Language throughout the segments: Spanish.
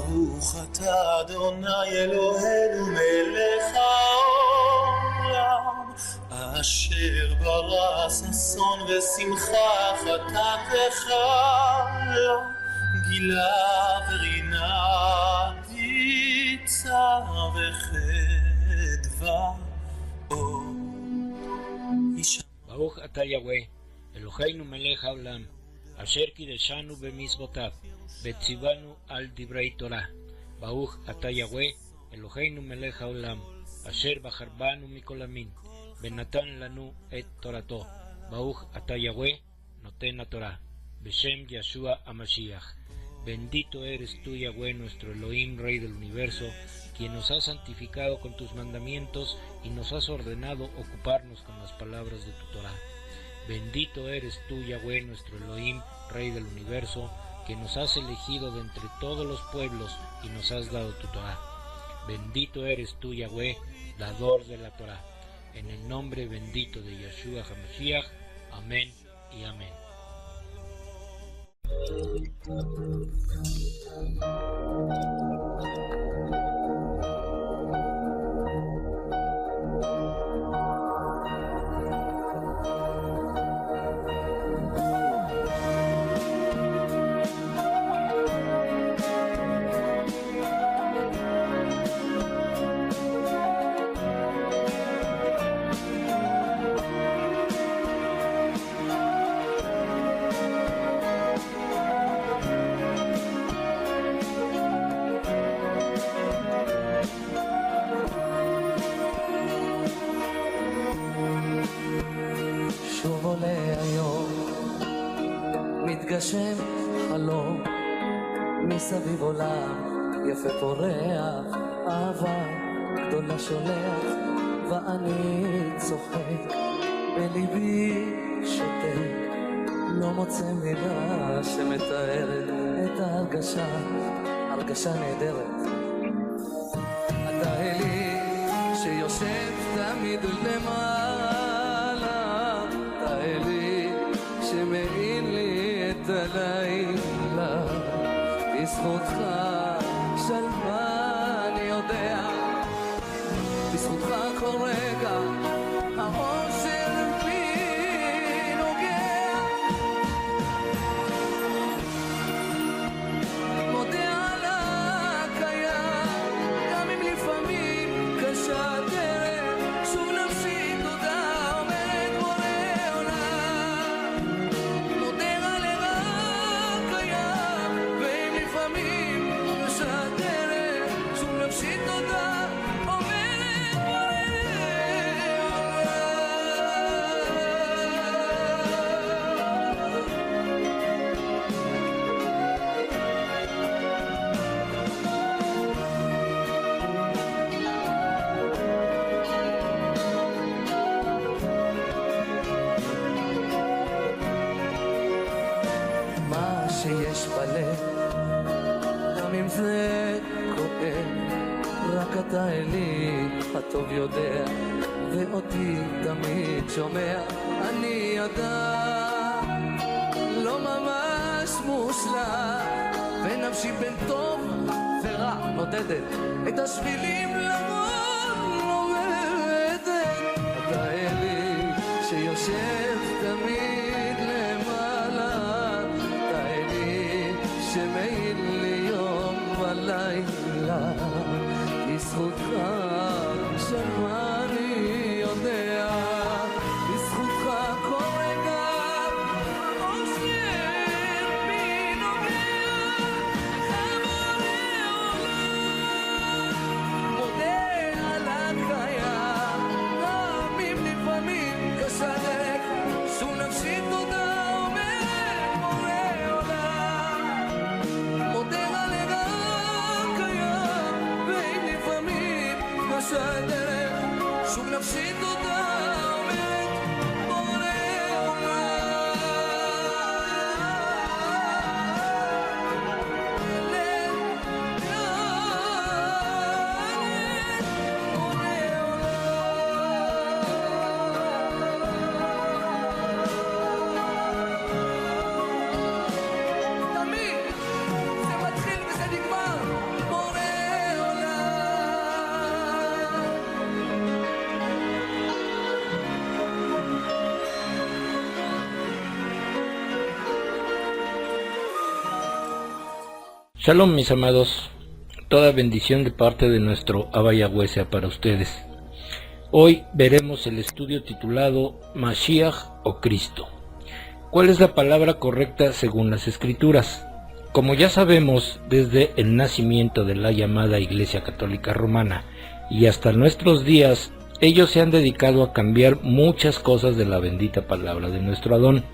ברוך אתה אדוני אלוהינו מלך העולם, אשר ברא ששון ושמחה חטאתך לו, גילה ורינה דיצה וחדווה אור. ברוך אתה יהוה אלוהינו מלך העולם, אשר קידשנו במצוותיו וציוונו על דברי תורה. ברוך אתה יהוה אלוהינו מלך העולם, אשר בחר בנו מכל המין ונתן לנו את תורתו. ברוך אתה יהוה נותן התורה, בשם ישוע המשיח. Bendito eres tú, Yahweh, nuestro Elohim, Rey del universo, quien nos has santificado con tus mandamientos y nos has ordenado ocuparnos con las palabras de tu Torah. Bendito eres tú, Yahweh, nuestro Elohim, Rey del universo, que nos has elegido de entre todos los pueblos y nos has dado tu Torah. Bendito eres tú, Yahweh, dador de la Torah. En el nombre bendito de Yeshua HaMashiach. Amén y amén. מתגשם חלום, מסביב עולם יפה פורח, אהבה גדולה שולח, ואני צוחק, בליבי שותק, לא מוצא מילה שמתארת את ההרגשה, הרגשה נהדרת. אתה אלי שיושב תמיד למעלה, אתה אלי שמעין לי את הלילה, בזכותך שלווה אני יודע, בזכותך כל רגע האושר בי נוגע, מודה על הקיים, גם אם לפעמים קשה הדרך, שוב נפשי תודה אומרת בורא עולם, מודה על הקיים, ואם לפעמים קשה הדרך, שוב נפשי תודה אומרת בורא מה שיש בלב, גם אם זה כואב, רק אתה אלי הטוב יודע, ואותי תמיד שומע. אני אדם לא ממש מושלם, ונפשי בין טוב ורע נודדת, את השבילים למון לומדת. אתה אלי שיושב תמיד למעלה, אתה אלי שמעין לי יום ולילה, בזכותך שלווה אני יודע, בזכותך כל רגע האושר בי נוגע, בורא עולם, מודה על הקיים, גם אם לפעמים קשה דרך, שוב נפשי תודה אומרת בורא עולם, מודה על הקיים, ואם לפעמים קשה הדרך, שוב נפשי תודה אומרת בורא עולם. תמיד זה מתחיל וזה נגמר Shalom, mis amados, toda bendición de parte de nuestro Abba Yahweh sea para ustedes. Hoy veremos el estudio titulado Mashiach o Cristo. ¿Cuál es la palabra correcta según las Escrituras? Como ya sabemos, desde el nacimiento de la llamada Iglesia Católica Romana y hasta nuestros días, ellos se han dedicado a cambiar muchas cosas de la bendita palabra de nuestro Adón.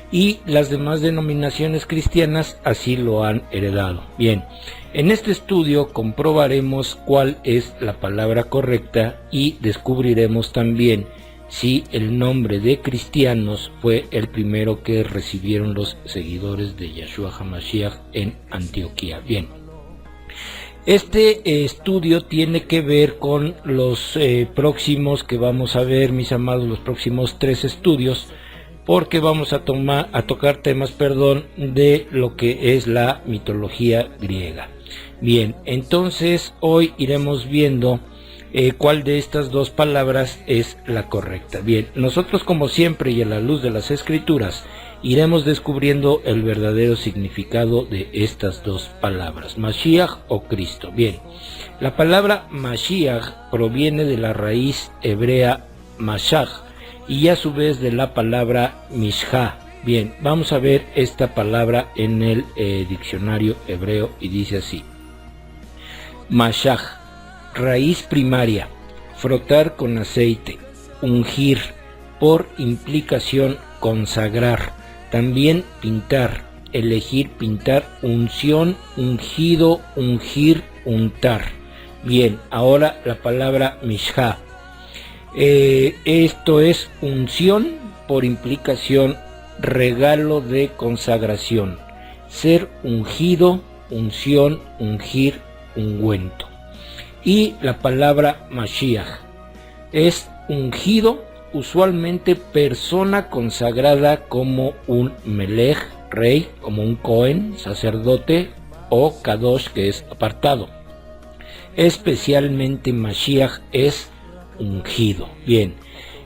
Y las demás denominaciones cristianas así lo han heredado. Bien, en este estudio comprobaremos cuál es la palabra correcta y descubriremos también si el nombre de cristianos fue el primero que recibieron los seguidores de Yeshua HaMashiach en Antioquía. Bien, este estudio tiene que ver con los próximos que vamos a ver, mis amados, los próximos 3 estudios, porque vamos a tocar temas, de lo que es la mitología griega. Bien, entonces hoy iremos viendo cuál de estas dos palabras es la correcta. Bien, nosotros como siempre y a la luz de las Escrituras iremos descubriendo el verdadero significado de estas dos palabras, Mashiach o Cristo. Bien, la palabra Mashiach proviene de la raíz hebrea Mashach, y a su vez de la palabra Mishá. Bien, vamos a ver esta palabra en el diccionario hebreo y dice así: Mashach, raíz primaria, frotar con aceite, ungir, por implicación consagrar, también pintar, elegir, pintar, unción, ungido, ungir, untar. Bien, ahora la palabra Mishá. Esto es unción, por implicación regalo de consagración, ser ungido, unción, ungir, ungüento. Y la palabra Mashiach es ungido, usualmente persona consagrada como un melech, rey, como un Cohen, sacerdote, o Kadosh, que es apartado. Especialmente Mashiach es ungido. Bien,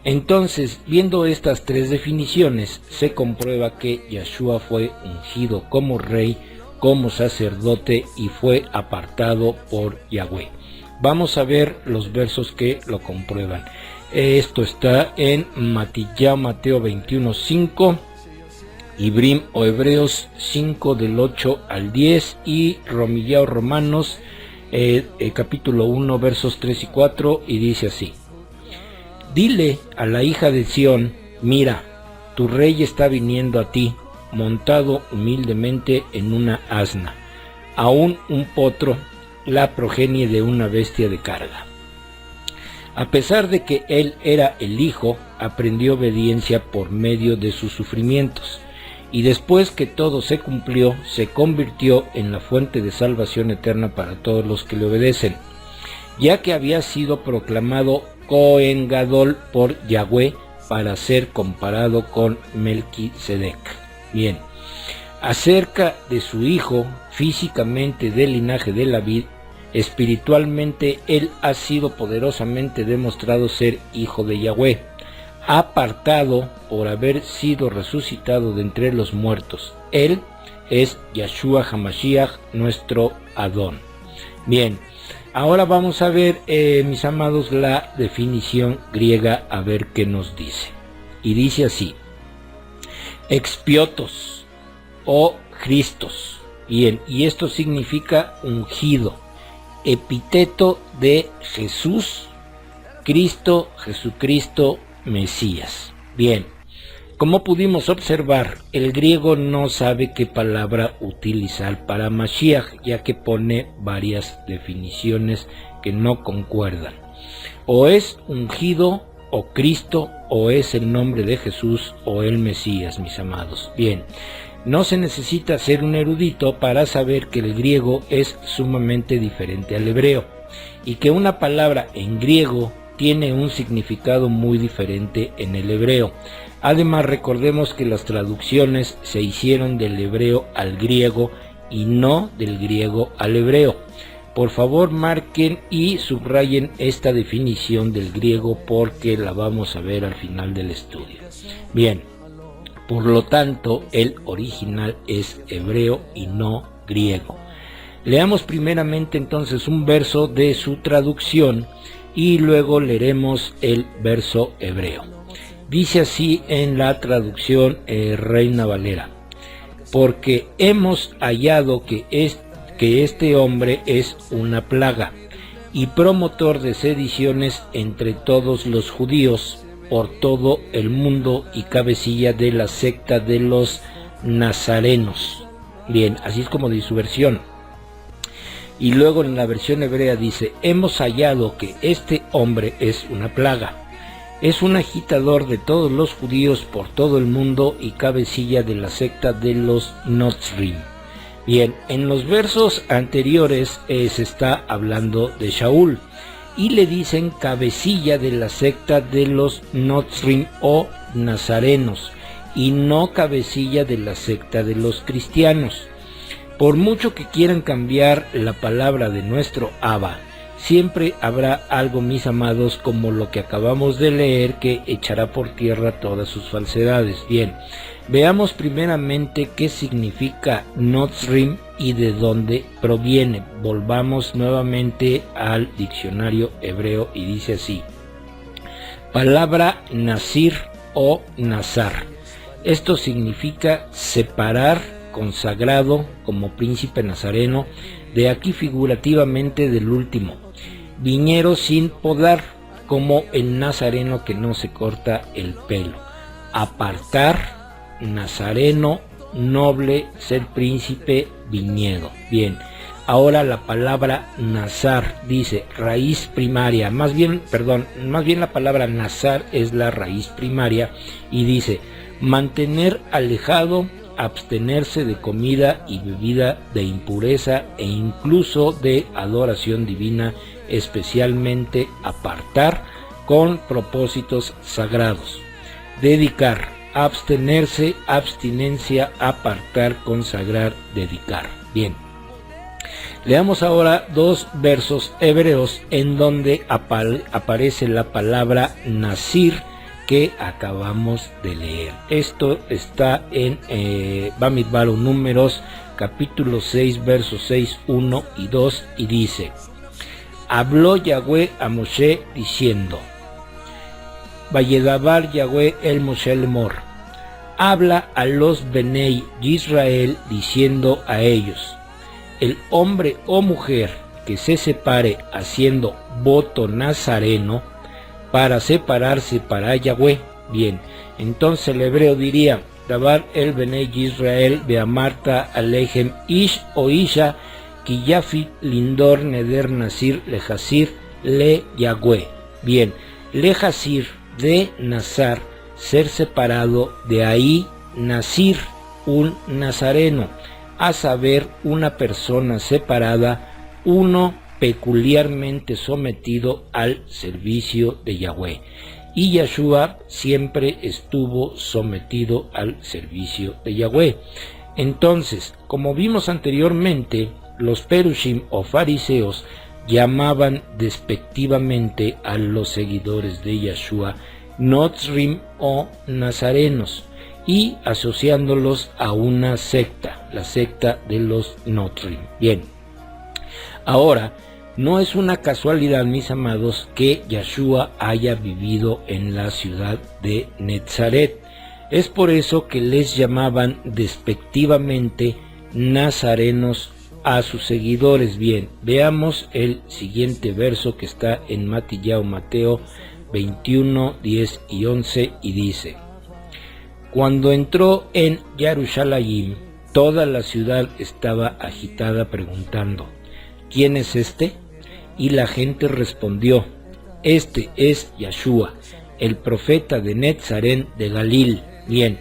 entonces, viendo estas 3 definiciones, se comprueba que Yeshua fue ungido como rey, como sacerdote y fue apartado por Yahweh. Vamos a ver los versos que lo comprueban. Esto está en Mateo 21:5, Ibrim o Hebreos 5 del 8 al 10 y Romanos capítulo 1 versos 3 y 4, y dice así: Dile a la hija de Sión, mira, tu rey está viniendo a ti, montado humildemente en una asna, aún un potro, la progenie de una bestia de carga. A pesar de que él era el hijo, aprendió obediencia por medio de sus sufrimientos, y después que todo se cumplió, se convirtió en la fuente de salvación eterna para todos los que le obedecen, ya que había sido proclamado Cohen Gadol por Yahweh para ser comparado con Melquisedec. Bien, acerca de su hijo, físicamente del linaje de David, espiritualmente él ha sido poderosamente demostrado ser hijo de Yahweh, apartado por haber sido resucitado de entre los muertos. Él es Yeshua HaMashiach, nuestro Adón. Bien, ahora vamos a ver, mis amados, la definición griega, a ver qué nos dice. Y dice así: expiotos o Christos. Bien, y esto significa ungido, epíteto de Jesús, Cristo, Jesucristo, Mesías. Bien, como pudimos observar, el griego no sabe qué palabra utilizar para Mashiach, ya que pone varias definiciones que no concuerdan. O es ungido, o Cristo, o es el nombre de Jesús, o el Mesías, mis amados. Bien, no se necesita ser un erudito para saber que el griego es sumamente diferente al hebreo, y que una palabra en griego tiene un significado muy diferente en el hebreo. Además, recordemos que las traducciones se hicieron del hebreo al griego y no del griego al hebreo. Por favor, marquen y subrayen esta definición del griego porque la vamos a ver al final del estudio. Bien, por lo tanto, el original es hebreo y no griego. Leamos primeramente entonces un verso de su traducción y luego leeremos el verso hebreo. Dice así en la traducción Reina Valera: porque hemos hallado que este hombre es una plaga y promotor de sediciones entre todos los judíos por todo el mundo y cabecilla de la secta de los nazarenos. Bien, así es como dice su versión. Y luego en la versión hebrea dice: hemos hallado que este hombre es una plaga, es un agitador de todos los judíos por todo el mundo y cabecilla de la secta de los Notzrim. Bien, en los versos anteriores se está hablando de Shaul y le dicen cabecilla de la secta de los Notzrim o nazarenos y no cabecilla de la secta de los cristianos. Por mucho que quieran cambiar la palabra de nuestro Abba, siempre habrá algo, mis amados, como lo que acabamos de leer, que echará por tierra todas sus falsedades. Bien, veamos primeramente qué significa Notzrim y de dónde proviene. Volvamos nuevamente al diccionario hebreo y dice así: palabra Nazir o Nazar. Esto significa separar, consagrado como príncipe nazareno, de aquí figurativamente del último. Viñero sin podar, como el nazareno que no se corta el pelo. Apartar, nazareno, noble, ser príncipe, viñedo. Bien, ahora la palabra nazar dice raíz primaria, más bien la palabra nazar es la raíz primaria y dice mantener alejado, abstenerse de comida y bebida de impureza e incluso de adoración divina, especialmente apartar con propósitos sagrados. Dedicar, abstenerse, abstinencia, apartar, consagrar, dedicar. Bien, leamos ahora dos versos hebreos en donde aparece la palabra Nazir que acabamos de leer. Esto está en Bamidbar o Números, capítulo 6, versos 6, 1 y 2, y dice: habló Yahweh a Moshe diciendo, Vayedabar Yahweh el Moshe Lemor, habla a los Benei Israel diciendo a ellos: el hombre o mujer que se separe haciendo voto nazareno para separarse para Yahweh. Bien, entonces el hebreo diría: Dabar el Benei Israel beamarta alejem ish o isha kiyafi lindor neder nazir lejasir le Yahweh. Bien, lejasir de nazar, ser separado, de ahí nazir, un nazareno, a saber, una persona separada, uno peculiarmente sometido al servicio de Yahweh. Y Yahshua siempre estuvo sometido al servicio de Yahweh. Entonces, como vimos anteriormente, los perushim o fariseos llamaban despectivamente a los seguidores de Yahshua Notzrim o nazarenos, y asociándolos a una secta, la secta de los Notzrim. Bien, ahora, no es una casualidad, mis amados, que Yahshua haya vivido en la ciudad de Netzaret. Es por eso que les llamaban despectivamente nazarenos a sus seguidores. Bien, veamos el siguiente verso que está en Mateo 21, 10 y 11 y dice: cuando entró en Jerusalén, toda la ciudad estaba agitada preguntando: ¿quién es este? Y la gente respondió: este es Yahshua, el profeta de Netzaret de Galil. Bien,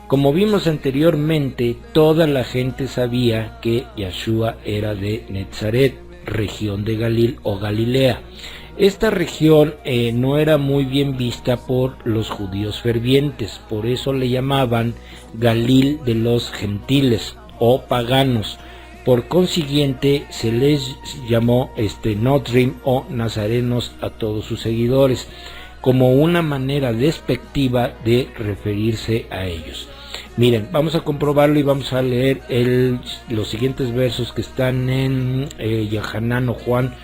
como vimos anteriormente, toda la gente sabía que Yahshua era de Netzaret, región de Galil o Galilea. Esta región no era muy bien vista por los judíos fervientes, por eso le llamaban Galil de los gentiles o paganos. Por consiguiente, se les llamó Notzrim o nazarenos a todos sus seguidores, como una manera despectiva de referirse a ellos. Miren, vamos a comprobarlo y vamos a leer los siguientes versos que están en Yohanan o Juan,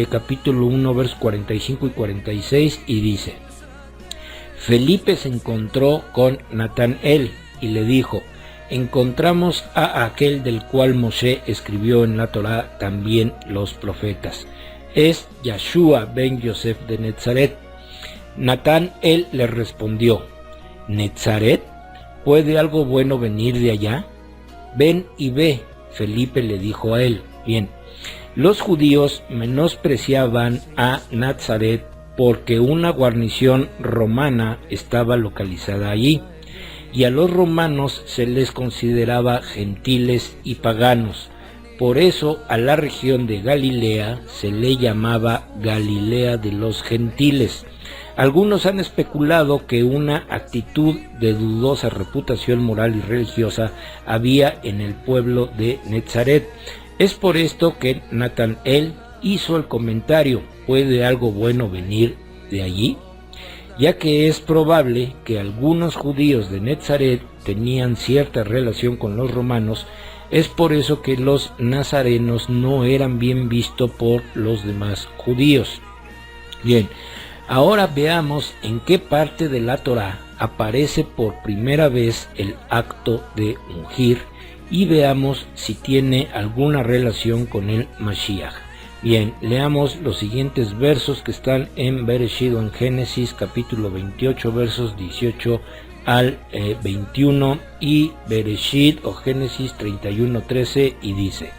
capítulo 1, versos 45 y 46, y dice: Felipe se encontró con Natanael y le dijo: encontramos a aquel del cual Moshe escribió en la Torá, también los profetas. Es Yeshua ben Yosef de Nazaret. Natanael le respondió: ¿Nazaret? ¿Puede algo bueno venir de allá? Ven y ve, Felipe le dijo a él. Bien, los judíos menospreciaban a Nazaret porque una guarnición romana estaba localizada allí, y a los romanos se les consideraba gentiles y paganos. Por eso a la región de Galilea se le llamaba Galilea de los gentiles. Algunos han especulado que una actitud de dudosa reputación moral y religiosa había en el pueblo de Nazaret. Es por esto que Natanael hizo el comentario: ¿puede algo bueno venir de allí? Ya que es probable que algunos judíos de Nazaret tenían cierta relación con los romanos. Es por eso que los nazarenos no eran bien vistos por los demás judíos. Bien, ahora veamos en qué parte de la Torá aparece por primera vez el acto de ungir y veamos si tiene alguna relación con el Mashiach. Bien, leamos los siguientes versos que están en Bereshit o en Génesis capítulo 28 versos 18 al 21 y Bereshit o Génesis 31:13, y dice: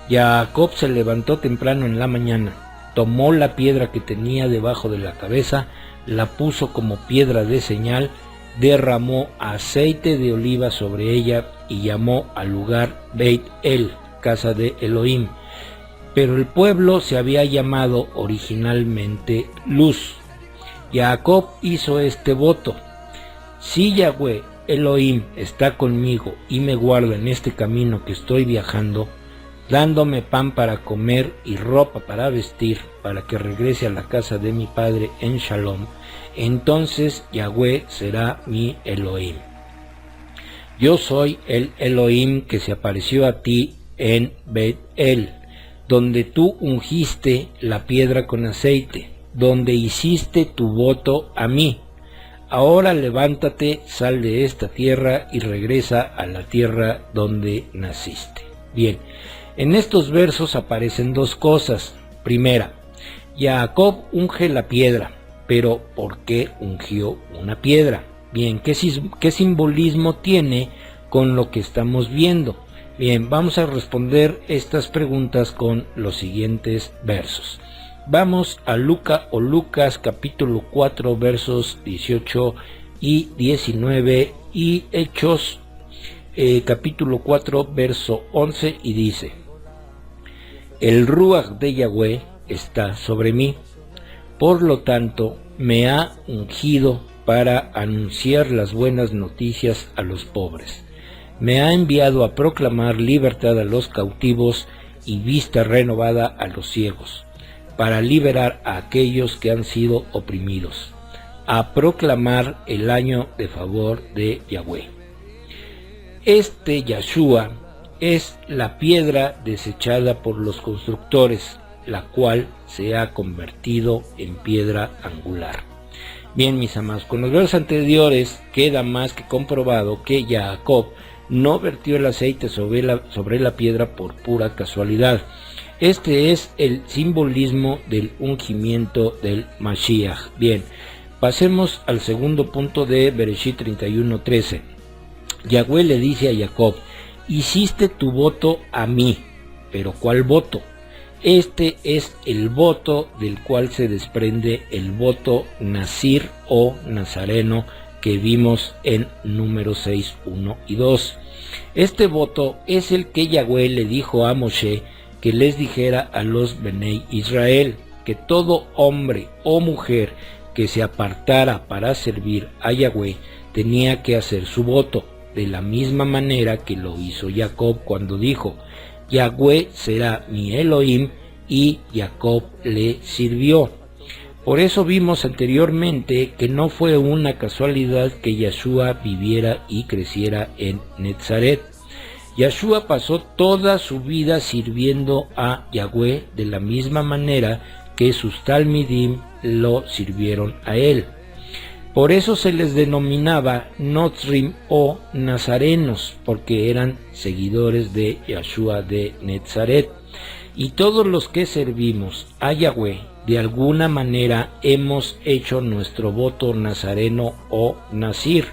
Jacob se levantó temprano en la mañana, tomó la piedra que tenía debajo de la cabeza, la puso como piedra de señal, derramó aceite de oliva sobre ella y llamó al lugar Beit El, casa de Elohim. Pero el pueblo se había llamado originalmente Luz. Jacob hizo este voto: si Yahweh Elohim está conmigo y me guarda en este camino que estoy viajando, dándome pan para comer y ropa para vestir, para que regrese a la casa de mi padre en Shalom, entonces Yahweh será mi Elohim. Yo soy el Elohim que se apareció a ti en Bet El, donde tú ungiste la piedra con aceite, donde hiciste tu voto a mí. Ahora levántate, sal de esta tierra y regresa a la tierra donde naciste. Bien, en estos versos aparecen dos cosas. Primera, Jacob unge la piedra, pero ¿por qué ungió una piedra? Bien, ¿qué simbolismo tiene con lo que estamos viendo? Bien, vamos a responder estas preguntas con los siguientes versos. Vamos a Lucas capítulo 4 versos 18 y 19 y Hechos capítulo 4 verso 11, y dice: el Ruach de Yahweh está sobre mí, por lo tanto me ha ungido para anunciar las buenas noticias a los pobres. Me ha enviado a proclamar libertad a los cautivos y vista renovada a los ciegos, para liberar a aquellos que han sido oprimidos, a proclamar el año de favor de Yahweh. Este Yeshua es la piedra desechada por los constructores, la cual se ha convertido en piedra angular. Bien, mis amados, con los versos anteriores queda más que comprobado que Jacob no vertió el aceite sobre la piedra por pura casualidad. Este es el simbolismo del ungimiento del Mashiach. Bien, pasemos al segundo punto de Bereshit 31:13. Yahweh le dice a Jacob: hiciste tu voto a mí. ¿Pero cuál voto? Este es el voto del cual se desprende el voto Nazir o Nazareno que vimos en Números 6, 1 y 2. Este voto es el que Yahweh le dijo a Moshe que les dijera a los Benei Israel, que todo hombre o mujer que se apartara para servir a Yahweh tenía que hacer su voto, de la misma manera que lo hizo Jacob cuando dijo: Yahweh será mi Elohim, y Jacob le sirvió. Por eso vimos anteriormente que no fue una casualidad que Yeshua viviera y creciera en Nazaret. Yeshua pasó toda su vida sirviendo a Yahweh de la misma manera que sus talmidim lo sirvieron a él. Por eso se les denominaba Notrim o Nazarenos, porque eran seguidores de Yeshua de Nazaret. Y todos los que servimos a Yahweh, de alguna manera hemos hecho nuestro voto nazareno o nazir.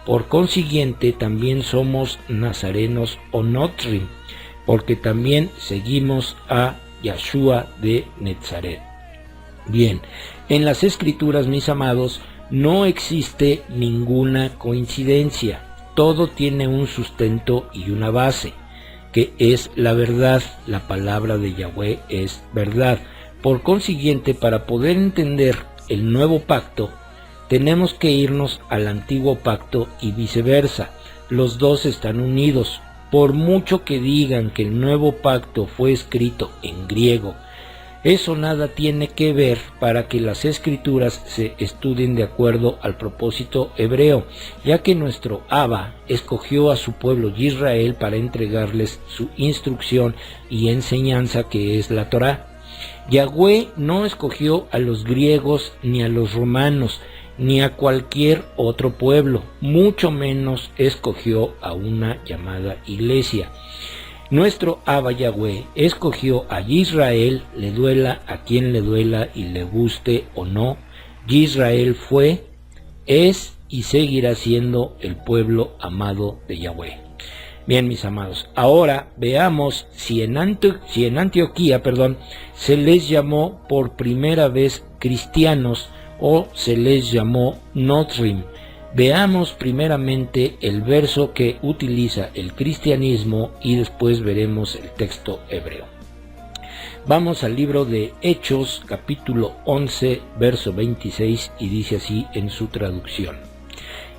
Por consiguiente, también somos nazarenos o Notrim, porque también seguimos a Yeshua de Nazaret. Bien, en las Escrituras, mis amados, no existe ninguna coincidencia. Todo tiene un sustento y una base, que es la verdad. La palabra de Yahweh es verdad. Por consiguiente, para poder entender el nuevo pacto, tenemos que irnos al antiguo pacto y viceversa. Los dos están unidos. Por mucho que digan que el nuevo pacto fue escrito en griego, eso nada tiene que ver para que las escrituras se estudien de acuerdo al propósito hebreo, ya que nuestro Abba escogió a su pueblo Israel para entregarles su instrucción y enseñanza, que es la Torá. Yahweh no escogió a los griegos ni a los romanos, ni a cualquier otro pueblo, mucho menos escogió a una llamada iglesia. Nuestro Abba Yahweh escogió a Israel, le duela a quien le duela y le guste o no. Israel fue, es y seguirá siendo el pueblo amado de Yahweh. Bien, mis amados, ahora veamos si en Antioquía, se les llamó por primera vez cristianos o se les llamó Notrim. Veamos primeramente el verso que utiliza el cristianismo y después veremos el texto hebreo. Vamos al libro de Hechos, capítulo 11, verso 26, y dice así en su traducción: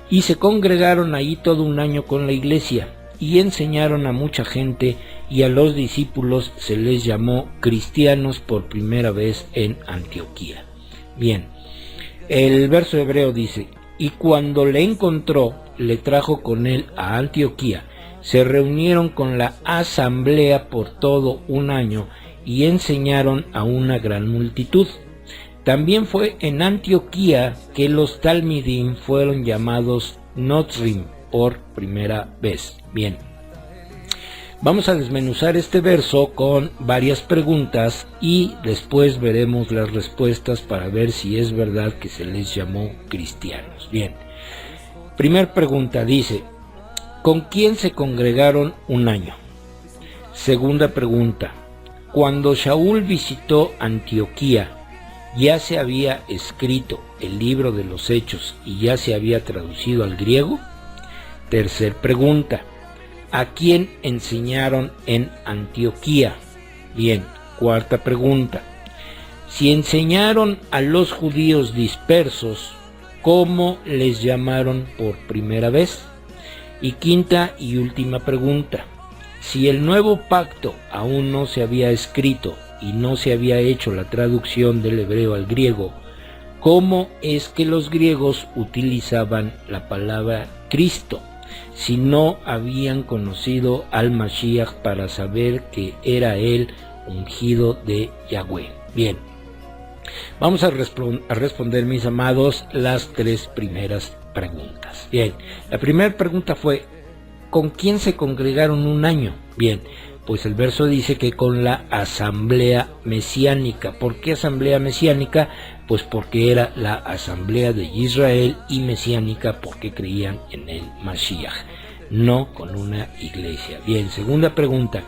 Y se congregaron ahí todo un año con la iglesia, y enseñaron a mucha gente, y a los discípulos se les llamó cristianos por primera vez en Antioquía. Bien, el verso hebreo dice: Y cuando le encontró, le trajo con él a Antioquía. Se reunieron con la asamblea por todo un año y enseñaron a una gran multitud. También fue en Antioquía que los talmidim fueron llamados Notrim por primera vez. Bien, vamos a desmenuzar este verso con varias preguntas y después veremos las respuestas para ver si es verdad que se les llamó cristianos. Bien, primer pregunta dice: ¿con quién se congregaron un año? Segunda pregunta: cuando Shaul visitó Antioquía, ¿ya se había escrito el libro de los Hechos y ya se había traducido al griego? Tercer pregunta: ¿a quién enseñaron en Antioquía? Bien, cuarta pregunta: si enseñaron a los judíos dispersos, ¿cómo les llamaron por primera vez? Y quinta y última pregunta: si el nuevo pacto aún no se había escrito y no se había hecho la traducción del hebreo al griego, ¿cómo es que los griegos utilizaban la palabra Cristo si no habían conocido al Mashiach para saber que era él ungido de Yahweh? Bien, vamos a responder, mis amados, las tres primeras preguntas. Bien, la primera pregunta fue: ¿con quién se congregaron un año? Bien, pues el verso dice que con la asamblea mesiánica. ¿Por qué asamblea mesiánica? Pues porque era la asamblea de Israel, y mesiánica porque creían en el Mashiach, no con una iglesia. Bien, segunda pregunta: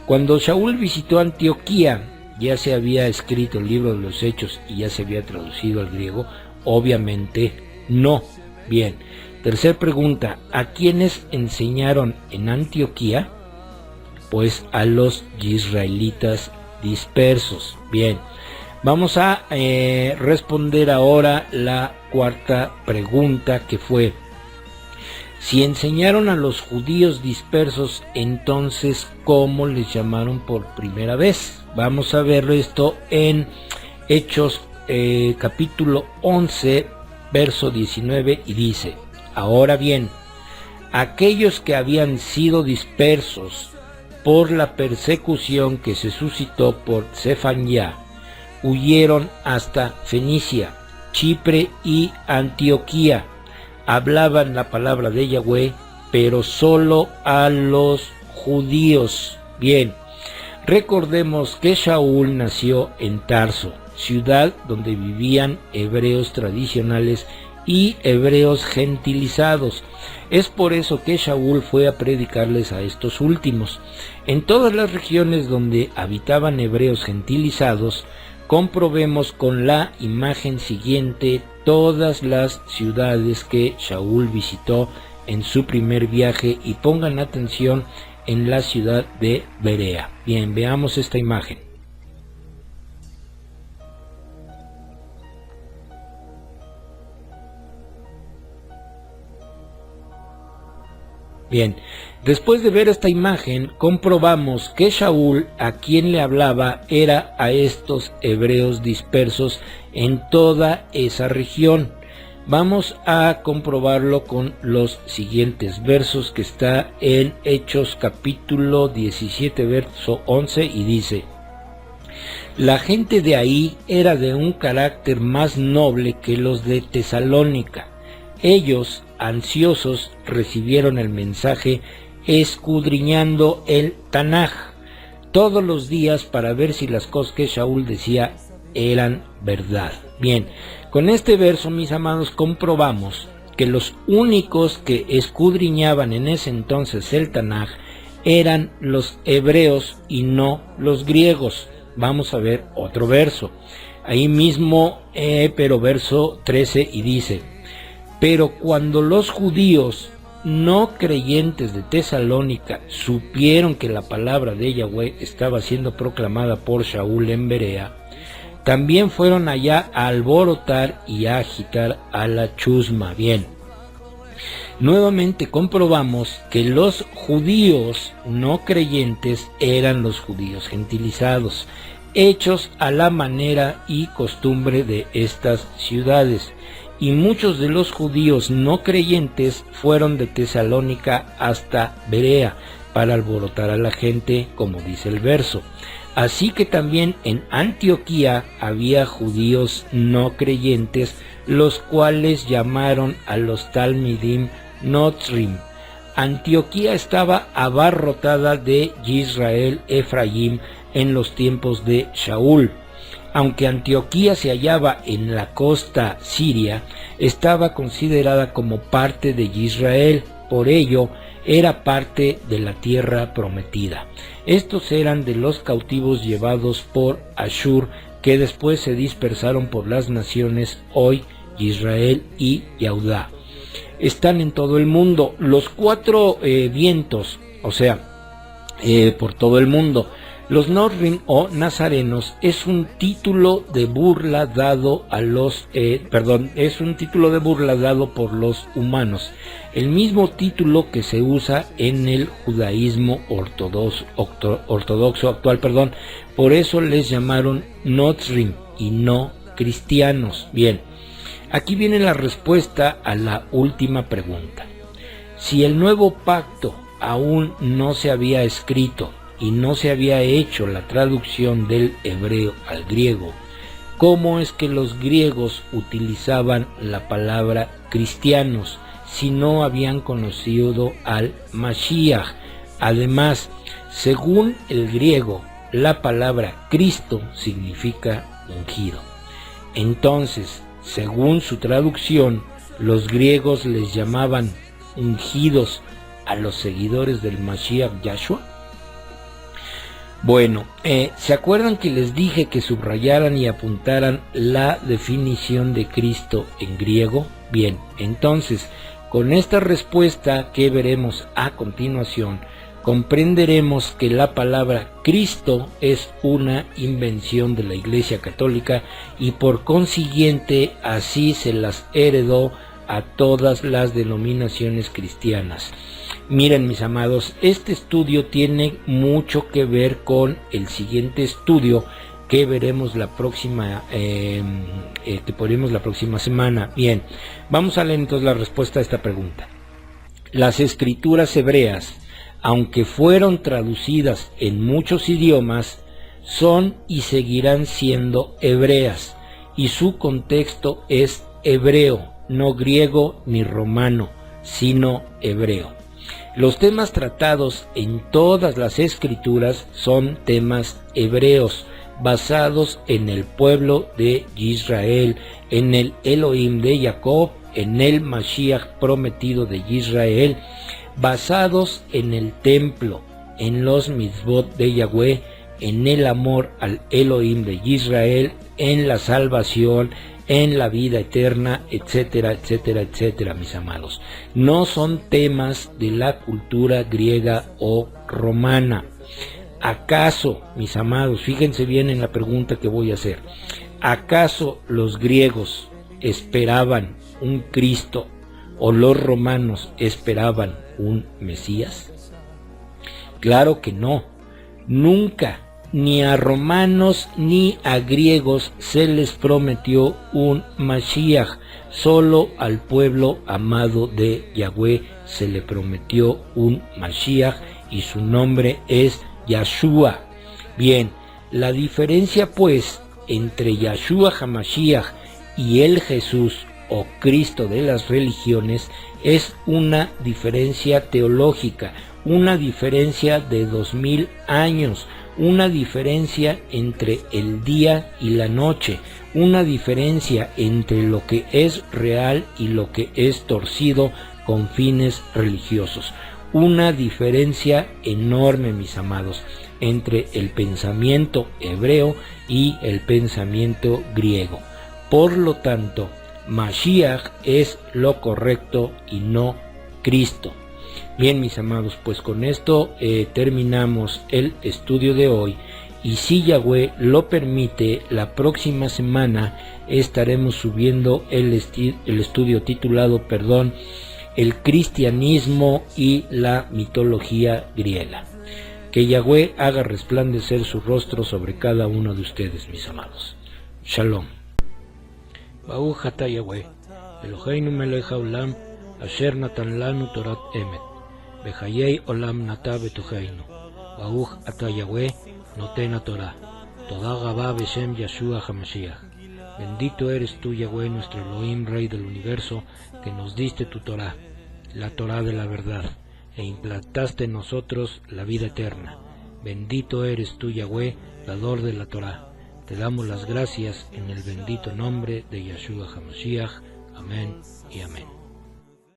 cuando Shaul visitó Antioquía, ¿ya se había escrito el libro de los Hechos y ya se había traducido al griego? Obviamente no. Bien, tercera pregunta: ¿a quiénes enseñaron en Antioquía? Pues a los israelitas dispersos. Bien, vamos a responder ahora la cuarta pregunta, que fue: si enseñaron a los judíos dispersos, entonces ¿cómo les llamaron por primera vez? Vamos a ver esto en Hechos capítulo 11, verso 19, y dice: ahora bien, aquellos que habían sido dispersos por la persecución que se suscitó por Sefania huyeron hasta Fenicia, Chipre y Antioquía. Hablaban la palabra de Yahweh, pero solo a los judíos. Bien, recordemos que Shaul nació en Tarso, ciudad donde vivían hebreos tradicionales y hebreos gentilizados. Es por eso que Shaul fue a predicarles a estos últimos. En todas las regiones donde habitaban hebreos gentilizados, comprobemos con la imagen siguiente todas las ciudades que Shaul visitó en su primer viaje, y pongan atención en la ciudad de Berea. Bien, veamos esta imagen. Bien, después de ver esta imagen, comprobamos que Shaul, a quien le hablaba, era a estos hebreos dispersos en toda esa región. Vamos a comprobarlo con los siguientes versos que está en Hechos capítulo 17, verso 11, y dice: la gente de ahí era de un carácter más noble que los de Tesalónica. Ellos, ansiosos, recibieron el mensaje escudriñando el Tanaj todos los días para ver si las cosas que Shaul decía eran verdad. Bien, con este verso, mis amados, comprobamos que los únicos que escudriñaban en ese entonces el Tanaj eran los hebreos y no los griegos. Vamos a ver otro verso, ahí mismo, pero verso 13, y dice: pero cuando los judíos no creyentes de Tesalónica supieron que la palabra de Yahweh estaba siendo proclamada por Shaul en Berea, también fueron allá a alborotar y a agitar a la chusma. Bien, nuevamente comprobamos que los judíos no creyentes eran los judíos gentilizados, hechos a la manera y costumbre de estas ciudades. Y muchos de los judíos no creyentes fueron de Tesalónica hasta Berea para alborotar a la gente, como dice el verso. Así que también en Antioquía había judíos no creyentes, los cuales llamaron a los Talmidim Notrim. Antioquía estaba abarrotada de Israel Efraín en los tiempos de Shaul. Aunque Antioquía se hallaba en la costa siria, estaba considerada como parte de Israel, por ello era parte de la tierra prometida. Estos eran de los cautivos llevados por Ashur, que después se dispersaron por las naciones hoy Israel y Yehudá. Están en todo el mundo, los cuatro vientos, o sea, por todo el mundo. Los Notrim o nazarenos es un título de burla dado a los, es un título de burla dado por los humanos, el mismo título que se usa en el judaísmo ortodoxo actual, por eso les llamaron Notrim y no cristianos. Bien, aquí viene la respuesta a la última pregunta. Si el nuevo pacto aún no se había escrito y no se había hecho la traducción del hebreo al griego, ¿cómo es que los griegos utilizaban la palabra cristianos si no habían conocido al Mashiach? Además, según el griego, la palabra Cristo significa ungido. Entonces, según su traducción, los griegos les llamaban ungidos a los seguidores del Mashiach Yahshua. Bueno, ¿se acuerdan que les dije que subrayaran y apuntaran la definición de Cristo en griego? Bien, entonces, con esta respuesta que veremos a continuación, comprenderemos que la palabra Cristo es una invención de la Iglesia Católica y por consiguiente así se las heredó a todas las denominaciones cristianas. Miren, mis amados, este estudio tiene mucho que ver con el siguiente estudio que veremos la próxima semana. Bien, vamos a leer entonces la respuesta a esta pregunta. Las escrituras hebreas, aunque fueron traducidas en muchos idiomas, son y seguirán siendo hebreas, y su contexto es hebreo, no griego ni romano, sino hebreo. Los temas tratados en todas las escrituras son temas hebreos, basados en el pueblo de Israel, en el Elohim de Jacob, en el Mashiach prometido de Israel, basados en el templo, en los mitzvot de Yahweh, en el amor al Elohim de Israel, en la salvación, en la vida eterna, etcétera, etcétera, etcétera, mis amados. No son temas de la cultura griega o romana. ¿Acaso, mis amados, fíjense bien en la pregunta que voy a hacer, ¿acaso los griegos esperaban un Cristo o los romanos esperaban un Mesías? Claro que no. Nunca, ni a romanos ni a griegos se les prometió un Mashiach. Solo al pueblo amado de Yahweh se le prometió un Mashiach y su nombre es Yahshua. Bien, la diferencia pues entre Yahshua HaMashiach y el Jesús o Cristo de las religiones es una diferencia teológica, una diferencia de 2000 años, una diferencia entre el día y la noche, una diferencia entre lo que es real y lo que es torcido con fines religiosos. Una diferencia enorme, mis amados, entre el pensamiento hebreo y el pensamiento griego. Por lo tanto, Mashiach es lo correcto y no Cristo. Bien, mis amados, pues con esto terminamos el estudio de hoy, y si Yahweh lo permite, la próxima semana estaremos subiendo el estudio titulado, el cristianismo y la mitología griega. Que Yahweh haga resplandecer su rostro sobre cada uno de ustedes, mis amados. Shalom. Baruch atah Yahweh, Eloheinu melech haolam, asher natan lanu torat emet, bechayei olam nata betocheinu. Baruch atah Yahweh, noten haTorah. Toda rabá beshem Yahshua HaMashiach. Bendito eres tú, Yahweh, nuestro Elohim, Rey del universo, que nos diste tu Torah, la Torah de la verdad, e implantaste en nosotros la vida eterna. Bendito eres tú, Yahweh, dador de la Torah. Te damos las gracias en el bendito nombre de Yahshua HaMashiach. Amén y amén.